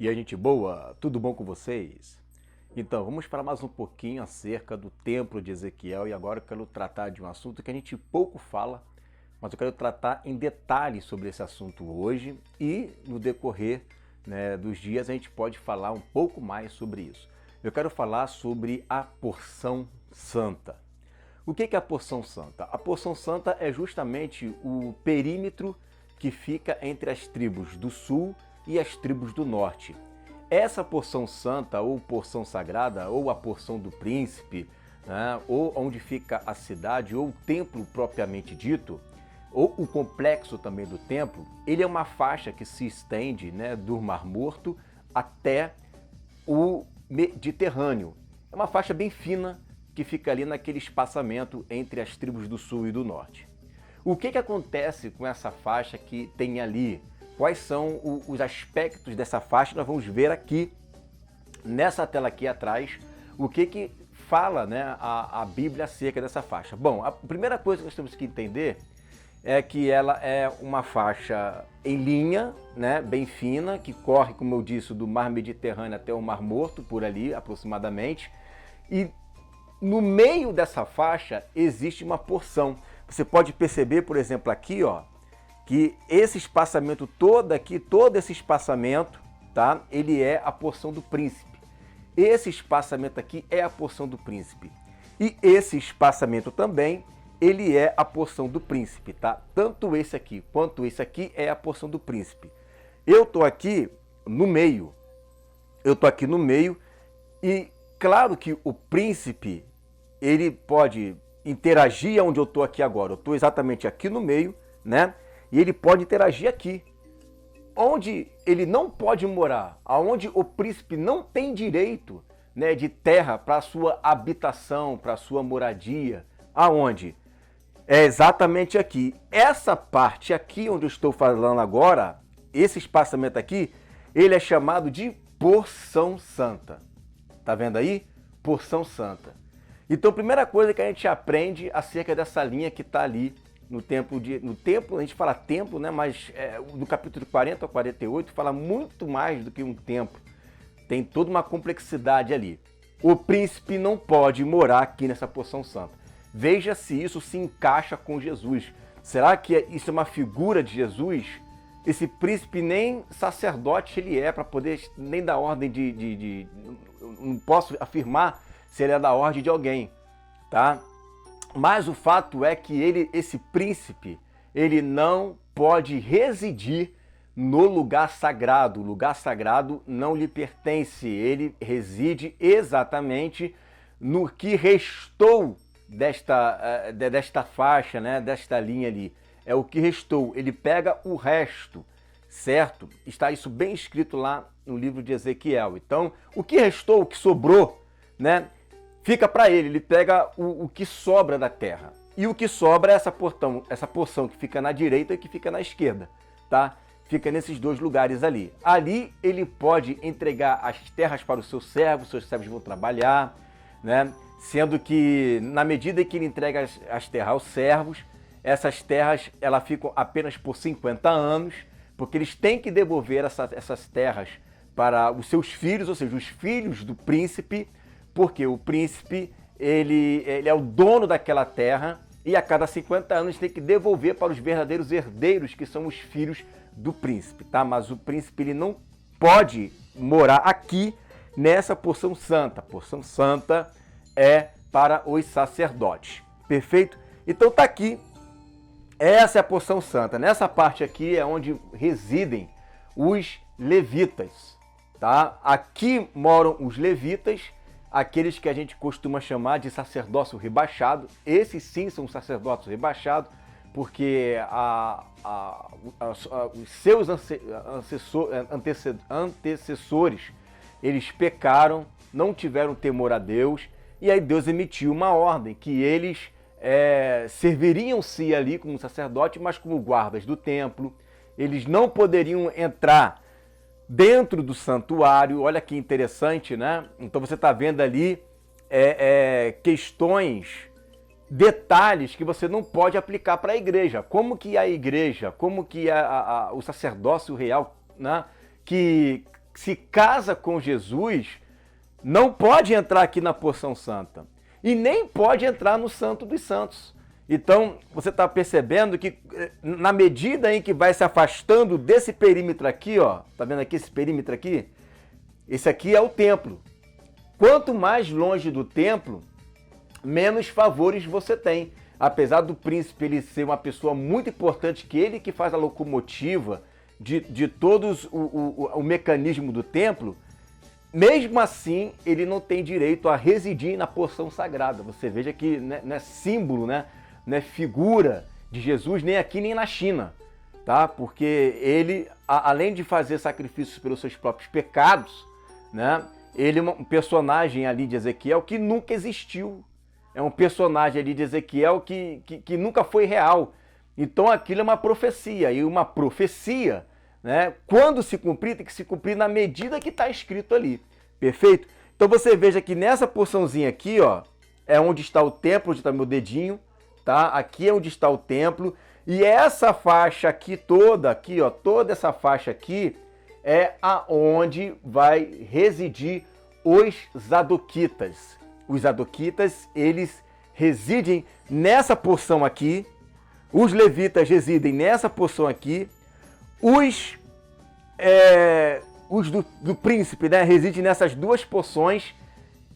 E aí, gente boa, tudo bom com vocês? Então, vamos falar mais um pouquinho acerca do Templo de Ezequiel e agora eu quero tratar de um assunto que a gente pouco fala, mas eu quero tratar em detalhes sobre esse assunto hoje e no decorrer, dos dias a gente pode falar um pouco mais sobre isso. Eu quero falar sobre a porção santa. O que é a porção santa? A porção santa é justamente o perímetro que fica entre as tribos do sul e as tribos do norte. Essa porção santa, ou porção sagrada, ou a porção do príncipe, né, ou onde fica a cidade, ou o templo propriamente dito, ou o complexo também do templo, ele é uma faixa que se estende, né, do Mar Morto até o Mediterrâneo. É uma faixa bem fina que fica ali naquele espaçamento entre as tribos do sul e do norte. O que acontece com essa faixa que tem ali? Quais são os aspectos dessa faixa? Nós vamos ver aqui, nessa tela aqui atrás, o que fala, né, a Bíblia acerca dessa faixa. Bom, a primeira coisa que nós temos que entender é que ela é uma faixa em linha, né, bem fina, que corre, como eu disse, do Mar Mediterrâneo até o Mar Morto, por ali aproximadamente, e no meio dessa faixa existe uma porção. Você pode perceber, por exemplo, aqui, ó, que esse espaçamento todo aqui, todo esse espaçamento, tá? Ele é a porção do príncipe. Esse espaçamento aqui é a porção do príncipe. E esse espaçamento também, ele é a porção do príncipe, tá? Tanto esse aqui quanto esse aqui é a porção do príncipe. Eu tô aqui no meio. Eu tô aqui no meio e claro que o príncipe, ele pode interagir onde eu tô aqui agora. Eu tô exatamente aqui no meio, né? E ele pode interagir aqui. Onde ele não pode morar, aonde o príncipe não tem direito, né, de terra para sua habitação, para sua moradia, aonde? É exatamente aqui. Essa parte aqui onde eu estou falando agora, esse espaçamento aqui, ele é chamado de porção santa. Tá vendo aí? Porção santa. Então, a primeira coisa que a gente aprende acerca dessa linha que está ali no templo, a gente fala templo, né? Mas no capítulo 40 ao 48 fala muito mais do que um templo. Tem toda uma complexidade ali. O príncipe não pode morar aqui nessa porção santa. Veja se isso se encaixa com Jesus. Será que isso é uma figura de Jesus? Esse príncipe nem sacerdote ele é para poder, nem da ordem não posso afirmar se ele é da ordem de alguém, tá? Mas o fato é que esse príncipe, ele não pode residir no lugar sagrado. O lugar sagrado não lhe pertence. Ele reside exatamente no que restou desta faixa, né, desta linha ali. É o que restou. Ele pega o resto, certo? Está isso bem escrito lá no livro de Ezequiel. Então, o que restou, o que sobrou, né, fica para ele. Ele pega o que sobra da terra. E o que sobra é essa porção que fica na direita e que fica na esquerda, tá? Fica nesses dois lugares ali. Ali ele pode entregar as terras para os seus servos vão trabalhar, né? Sendo que, na medida que ele entrega as terras aos servos, essas terras elas ficam apenas por 50 anos, porque eles têm que devolver essas terras para os seus filhos, ou seja, os filhos do príncipe, porque o príncipe ele é o dono daquela terra e a cada 50 anos tem que devolver para os verdadeiros herdeiros, que são os filhos do príncipe, tá? Mas o príncipe ele não pode morar aqui nessa porção santa. A porção santa é para os sacerdotes, perfeito? Então tá aqui, essa é a porção santa. Nessa parte aqui é onde residem os levitas, tá? Aqui moram os levitas, aqueles que a gente costuma chamar de sacerdócio rebaixado. Esses sim são sacerdotes rebaixados, porque os seus antecessores, eles pecaram, não tiveram temor a Deus, e aí Deus emitiu uma ordem que eles serviriam-se ali como sacerdote, mas como guardas do templo. Eles não poderiam entrar dentro do santuário. Olha que interessante, né? Então você está vendo ali questões, detalhes que você não pode aplicar para a igreja. Como que a igreja, como que o sacerdócio real, né, que se casa com Jesus não pode entrar aqui na porção santa e nem pode entrar no Santo dos Santos. Então, você está percebendo que na medida em que vai se afastando desse perímetro aqui, ó, tá vendo aqui esse perímetro aqui? Esse aqui é o templo. Quanto mais longe do templo, menos favores você tem. Apesar do príncipe ele ser uma pessoa muito importante, que ele que faz a locomotiva de todos o mecanismo do templo, mesmo assim ele não tem direito a residir na porção sagrada. Você veja que não é símbolo, né? Não é figura de Jesus nem aqui nem na China, tá? Porque ele, além de fazer sacrifícios pelos seus próprios pecados, né? Ele é um personagem ali de Ezequiel que nunca existiu. É um personagem ali de Ezequiel que nunca foi real. Então aquilo é uma profecia. E uma profecia, né, quando se cumprir, tem que se cumprir na medida que está escrito ali. Perfeito? Então você veja que nessa porçãozinha aqui, ó, é onde está o templo, onde está meu dedinho, tá? Aqui é onde está o templo. E essa faixa aqui toda, aqui, ó, toda essa faixa aqui, é aonde vai residir os zadoquitas. Os zadoquitas, eles residem nessa porção aqui, os levitas residem nessa porção aqui, os do príncipe, né, residem nessas duas porções.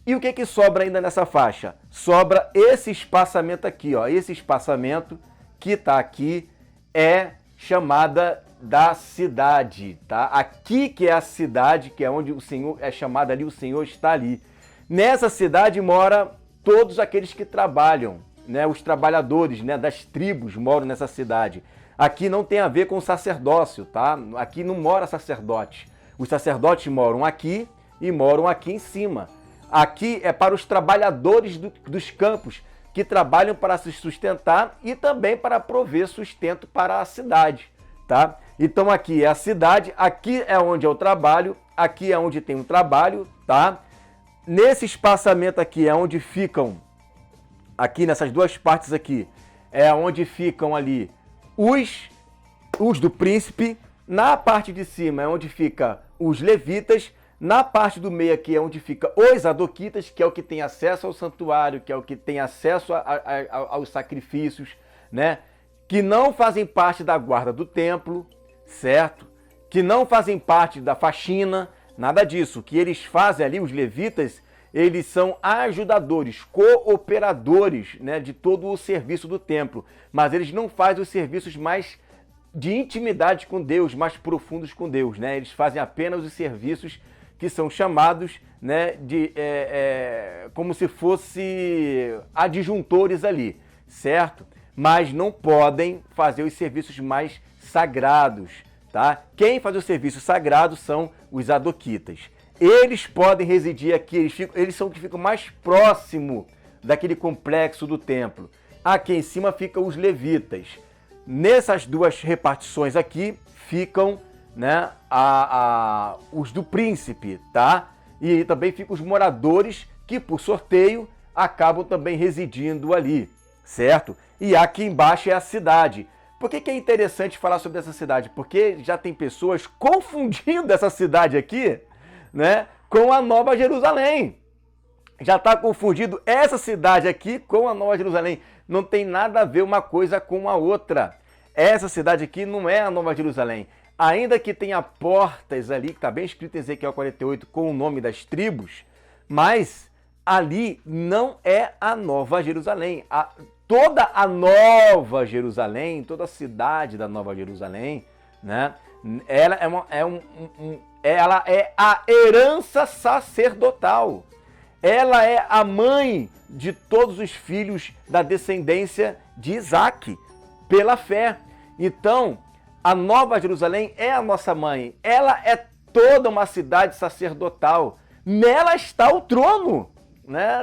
E o que sobra ainda nessa faixa? Sobra esse espaçamento aqui, ó. Esse espaçamento que está aqui é chamada da cidade, tá? Aqui que é a cidade, que é onde o Senhor é chamado ali, o Senhor está ali. Nessa cidade mora todos aqueles que trabalham, né? Os trabalhadores, né, das tribos moram nessa cidade. Aqui não tem a ver com sacerdócio, tá? Aqui não mora sacerdote. Os sacerdotes moram aqui e moram aqui em cima. Aqui é para os trabalhadores dos campos, que trabalham para se sustentar e também para prover sustento para a cidade, tá? Então aqui é a cidade, aqui é onde é o trabalho, aqui é onde tem o trabalho, tá? Nesse espaçamento aqui é onde ficam, aqui nessas duas partes aqui, é onde ficam ali os do príncipe. Na parte de cima é onde fica os levitas. Na parte do meio aqui é onde fica os zadoquitas, que é o que tem acesso ao santuário, que é o que tem acesso aos sacrifícios, né? Que não fazem parte da guarda do templo, certo? Que não fazem parte da faxina, nada disso. O que eles fazem ali, os levitas, eles são ajudadores, cooperadores, né, de todo o serviço do templo. Mas eles não fazem os serviços mais de intimidade com Deus, mais profundos com Deus, né? Eles fazem apenas os serviços que são chamados, né, de como se fosse adjuntores ali, certo? Mas não podem fazer os serviços mais sagrados, tá? Quem faz o serviço sagrado são os zadoquitas. Eles podem residir aqui, eles são os que ficam mais próximo daquele complexo do templo. Aqui em cima ficam os levitas. Nessas duas repartições aqui ficam, né, os do príncipe, tá? E também ficam os moradores que, por sorteio, acabam também residindo ali, certo? E aqui embaixo é a cidade. Por que é interessante falar sobre essa cidade? Porque já tem pessoas confundindo essa cidade aqui, né, com a Nova Jerusalém. Já está confundido essa cidade aqui com a Nova Jerusalém. Não tem nada a ver uma coisa com a outra. Essa cidade aqui não é a Nova Jerusalém. Ainda que tenha portas ali, que está bem escrito em Ezequiel 48, com o nome das tribos, mas ali não é a Nova Jerusalém. Toda a Nova Jerusalém, toda a cidade da Nova Jerusalém, né, ela é a herança sacerdotal. Ela é a mãe de todos os filhos da descendência de Isaac, pela fé. Então, a Nova Jerusalém é a nossa mãe. Ela é toda uma cidade sacerdotal. Nela está o trono, né,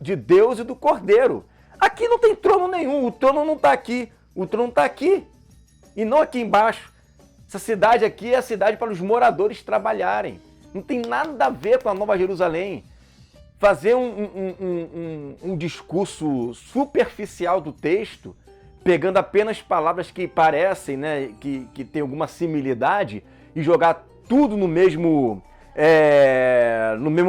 de Deus e do Cordeiro. Aqui não tem trono nenhum. O trono não está aqui. O trono está aqui e não aqui embaixo. Essa cidade aqui é a cidade para os moradores trabalharem. Não tem nada a ver com a Nova Jerusalém. Fazer um discurso superficial do texto, pegando apenas palavras que parecem, né, que tem alguma similitude, e jogar tudo no mesmo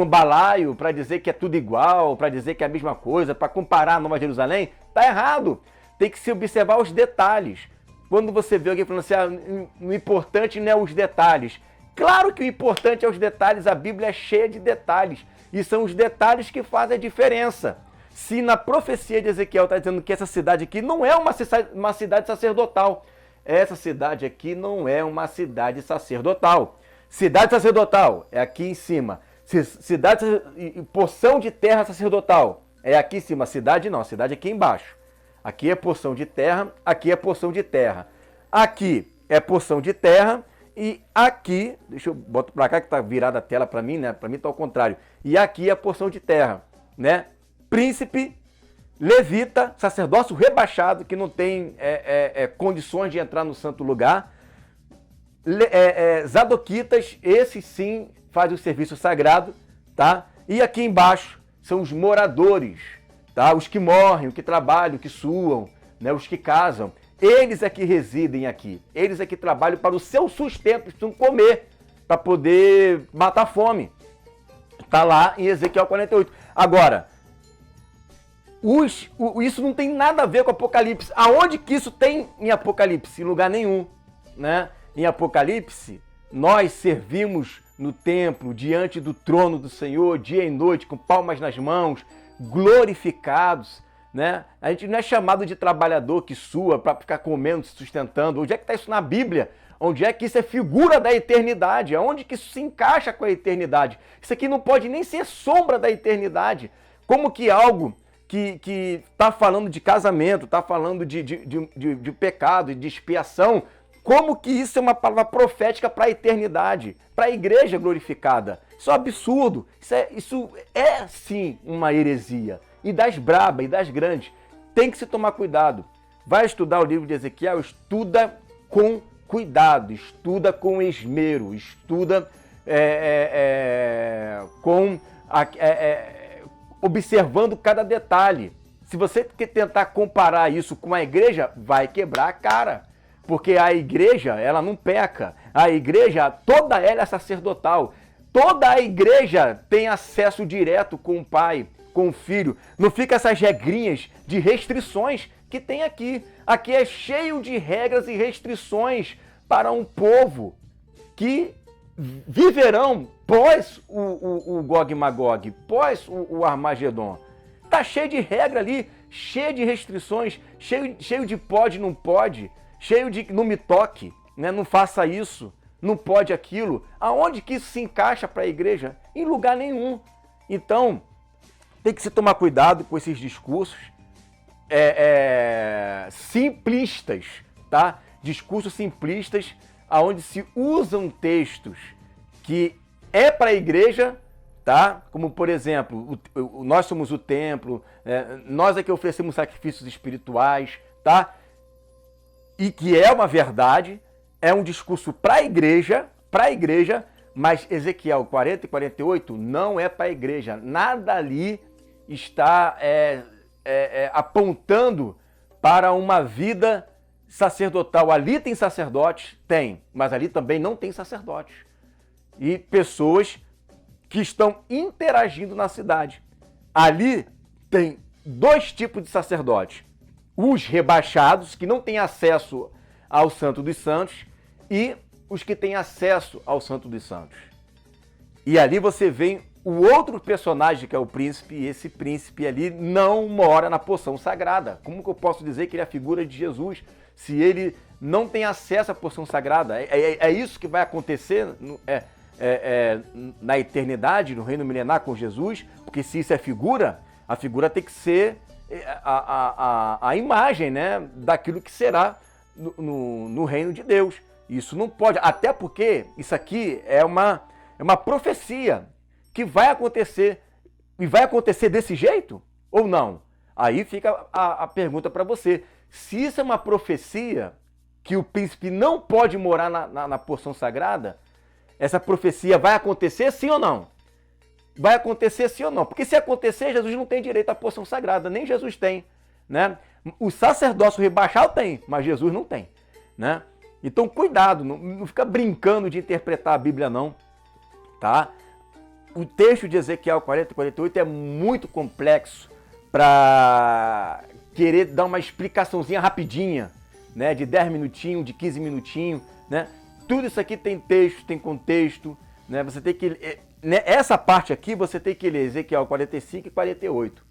balaio, para dizer que é tudo igual, para dizer que é a mesma coisa, para comparar a Nova Jerusalém, tá errado. Tem que se observar os detalhes. Quando você vê alguém falando assim, o importante não é os detalhes. Claro que o importante é os detalhes, a Bíblia é cheia de detalhes. E são os detalhes que fazem a diferença. Se na profecia de Ezequiel está dizendo que essa cidade aqui não é uma cidade sacerdotal. Essa cidade aqui não é uma cidade sacerdotal. Cidade sacerdotal é aqui em cima. Cidade e porção de terra sacerdotal é aqui em cima. Cidade não, cidade aqui embaixo. Aqui é porção de terra, aqui é porção de terra. Aqui é porção de terra e aqui, deixa eu botar para cá que está virada a tela para mim, né? Para mim está ao contrário. E aqui é a porção de terra, né? Príncipe, levita, sacerdócio rebaixado, que não tem condições de entrar no santo lugar. Zadoquitas, esses sim fazem o serviço sagrado, tá? E aqui embaixo são os moradores, tá? Os que morrem, os que trabalham, os que suam, né? Os que casam. Eles é que residem aqui. Eles é que trabalham para o seu sustento, precisam comer, para poder matar a fome. Está lá em Ezequiel 48. Agora, isso não tem nada a ver com Apocalipse. Aonde que isso tem em Apocalipse? Em lugar nenhum, né? Em Apocalipse, nós servimos no templo, diante do trono do Senhor, dia e noite, com palmas nas mãos, glorificados, né? A gente não é chamado de trabalhador que sua para ficar comendo, se sustentando. Onde é que está isso na Bíblia? Onde é que isso é figura da eternidade? Aonde que isso se encaixa com a eternidade? Isso aqui não pode nem ser sombra da eternidade. Como que algo que está falando de casamento, está falando de pecado, de expiação, como que isso é uma palavra profética para a eternidade, para a igreja glorificada? Isso é um absurdo. Isso é sim uma heresia. E das brabas, e das grandes. Tem que se tomar cuidado. Vai estudar o livro de Ezequiel, estuda com cuidado, estuda com esmero, estuda observando cada detalhe. Se você tentar comparar isso com a igreja, vai quebrar a cara. Porque a igreja, ela não peca. A igreja, toda ela é sacerdotal. Toda a igreja tem acesso direto com o Pai, com o Filho. Não fica essas regrinhas de restrições que tem aqui. Aqui é cheio de regras e restrições para um povo que viverão pós o Gog e Magog, pós o Armagedon. Tá cheio de regra ali, cheio de restrições, cheio de pode, não pode, cheio de não me toque, né? Não faça isso, não pode aquilo. Aonde que isso se encaixa para a igreja? Em lugar nenhum. Então, tem que se tomar cuidado com esses discursos simplistas, tá? Discursos simplistas, aonde se usam textos que é para a igreja, tá? Como, por exemplo, nós somos o templo, nós é que oferecemos sacrifícios espirituais, tá? E que é uma verdade, é um discurso para a igreja, mas Ezequiel 40 e 48 não é para a igreja. Nada ali está apontando para uma vida sacerdotal. Ali tem sacerdotes? Tem, mas ali também não tem sacerdotes. E pessoas que estão interagindo na cidade. Ali tem dois tipos de sacerdotes. Os rebaixados, que não têm acesso ao Santo dos Santos, e os que têm acesso ao Santo dos Santos. E ali você vê o outro personagem, que é o príncipe, e esse príncipe ali não mora na porção sagrada. Como que eu posso dizer que ele é a figura de Jesus, se ele não tem acesso à porção sagrada? É isso que vai acontecer na eternidade, no reino milenar com Jesus? Porque se isso é figura, a figura tem que ser a imagem, né, daquilo que será no reino de Deus. Isso não pode, até porque isso aqui é uma profecia que vai acontecer. E vai acontecer desse jeito ou não? Aí fica a pergunta para você. Se isso é uma profecia que o príncipe não pode morar na porção sagrada, essa profecia vai acontecer sim ou não? Vai acontecer sim ou não? Porque se acontecer, Jesus não tem direito à porção sagrada, nem Jesus tem, né? O sacerdócio rebaixado tem, mas Jesus não tem, né? Então, cuidado, não fica brincando de interpretar a Bíblia, não, tá? O texto de Ezequiel 40 e 48 é muito complexo para querer dar uma explicaçãozinha rapidinha, né? De 10 minutinhos, de 15 minutinhos, né? Tudo isso aqui tem texto, tem contexto, né? Você tem que... Essa parte aqui você tem que ler Ezequiel 45 e 48.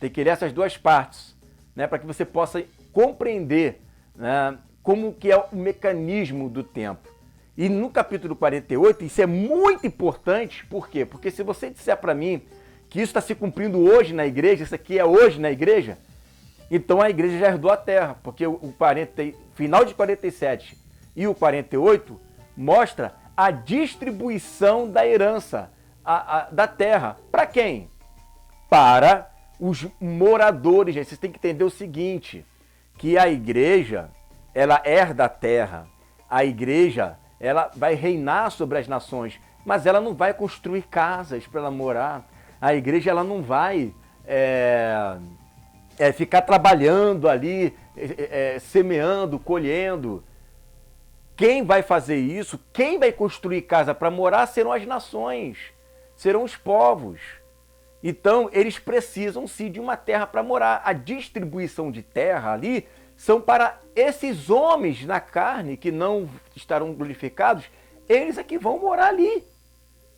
Tem que ler essas duas partes, né? Para que você possa compreender, né? Como que é o mecanismo do tempo. E no capítulo 48, isso é muito importante, por quê? Porque se você disser para mim que isso está se cumprindo hoje na igreja, isso aqui é hoje na igreja, então a igreja já herdou a terra, porque o final de 47 e o 48 mostra a distribuição da herança da terra. Para quem? Para os moradores, gente. Vocês têm que entender o seguinte, que a igreja, ela herda a terra. A igreja, ela vai reinar sobre as nações, mas ela não vai construir casas para ela morar. A igreja, ela não vai ficar trabalhando ali, semeando, colhendo. Quem vai fazer isso, quem vai construir casa para morar serão as nações, serão os povos. Então, eles precisam sim de uma terra para morar. A distribuição de terra ali são para esses homens na carne que não estarão glorificados, eles é que vão morar ali.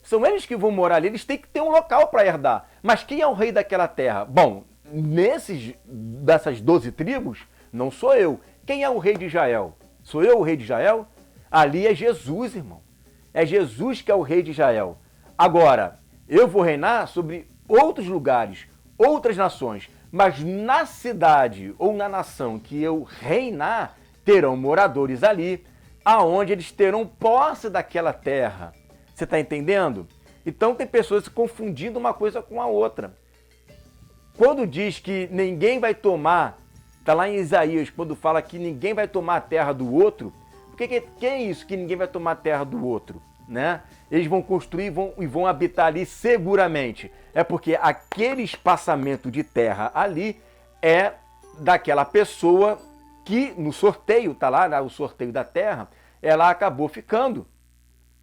São eles que vão morar ali, eles têm que ter um local para herdar. Mas quem é o rei daquela terra? Bom, dessas 12 tribos, não sou eu. Quem é o rei de Israel? Sou eu o rei de Israel? Ali é Jesus, irmão. É Jesus que é o rei de Israel. Agora, eu vou reinar sobre outros lugares, outras nações, mas na cidade ou na nação que eu reinar, terão moradores ali, aonde eles terão posse daquela terra. Você está entendendo? Então tem pessoas se confundindo uma coisa com a outra. Quando diz que ninguém vai tomar, está lá em Isaías, quando fala que ninguém vai tomar a terra do outro, que é isso que ninguém vai tomar a terra do outro? Né? Eles vão construir e vão habitar ali seguramente. É porque aquele espaçamento de terra ali é daquela pessoa que no sorteio, tá lá, né, o sorteio da terra, ela acabou ficando.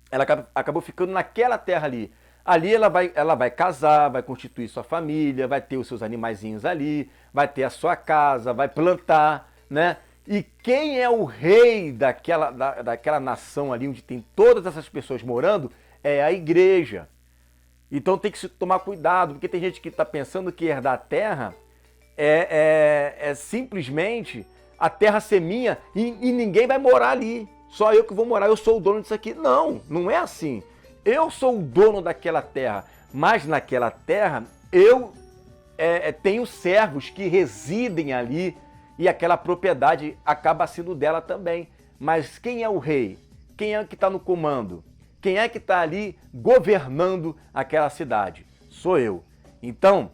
Ela acabou ficando naquela terra ali. Ali ela vai casar, vai constituir sua família, vai ter os seus animaizinhos ali, vai ter a sua casa, vai plantar, né? E quem é o rei daquela nação ali, onde tem todas essas pessoas morando, é a igreja. Então tem que se tomar cuidado, porque tem gente que está pensando que herdar a terra é simplesmente a terra ser minha e ninguém vai morar ali. Só eu que vou morar, eu sou o dono disso aqui. Não, não é assim. Eu sou o dono daquela terra, mas naquela terra eu tenho servos que residem ali e aquela propriedade acaba sendo dela também. Mas quem é o rei? Quem é que está no comando? Quem é que está ali governando aquela cidade? Sou eu. Então,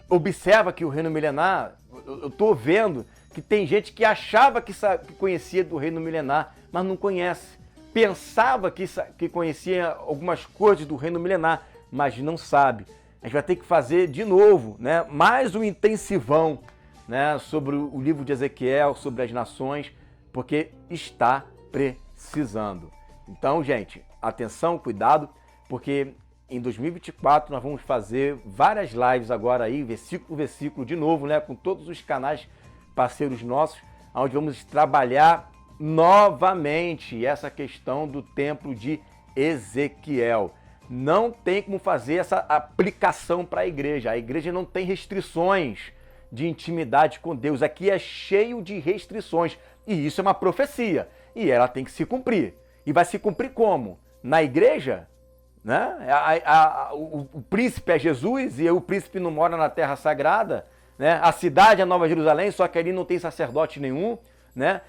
observa que o reino milenar, eu estou vendo que tem gente que achava que conhecia do reino milenar, mas não conhece. Pensava que conhecia algumas coisas do reino milenar, mas não sabe. A gente vai ter que fazer de novo, né? Mais um intensivão, né? Sobre o livro de Ezequiel, sobre as nações, porque está precisando. Então, gente, atenção, cuidado, porque em 2024 nós vamos fazer várias lives agora aí, versículo por versículo, de novo, né? Com todos os canais parceiros nossos, onde vamos trabalhar novamente essa questão do templo de Ezequiel. Não tem como fazer essa aplicação para a igreja. A igreja não tem restrições de intimidade com Deus. Aqui é cheio de restrições. E isso é uma profecia. E ela tem que se cumprir. E vai se cumprir como? Na igreja? Né? O príncipe é Jesus e o príncipe não mora na terra sagrada. Né? A cidade é Nova Jerusalém, só que ali não tem sacerdote nenhum. Né?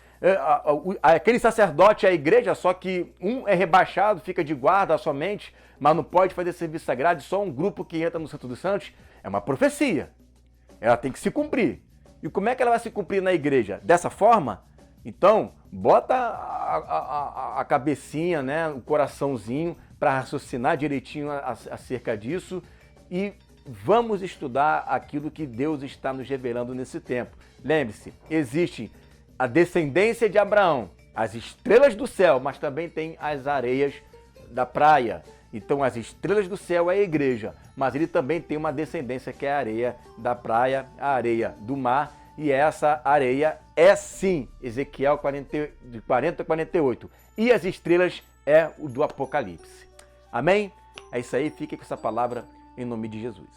Aquele sacerdote é a igreja, só que um é rebaixado, fica de guarda somente, mas não pode fazer serviço sagrado, só um grupo que entra no Santo dos Santos. É uma profecia. Ela tem que se cumprir. E como é que ela vai se cumprir na igreja? Dessa forma? Então, bota a cabecinha, né, o coraçãozinho, para raciocinar direitinho acerca disso e vamos estudar aquilo que Deus está nos revelando nesse tempo. Lembre-se, existem a descendência de Abraão, as estrelas do céu, mas também tem as areias da praia. Então as estrelas do céu é a igreja, mas ele também tem uma descendência que é a areia da praia, a areia do mar, e essa areia é sim Ezequiel 40 a 48. E as estrelas é o do Apocalipse. Amém? É isso aí, fique com essa palavra em nome de Jesus.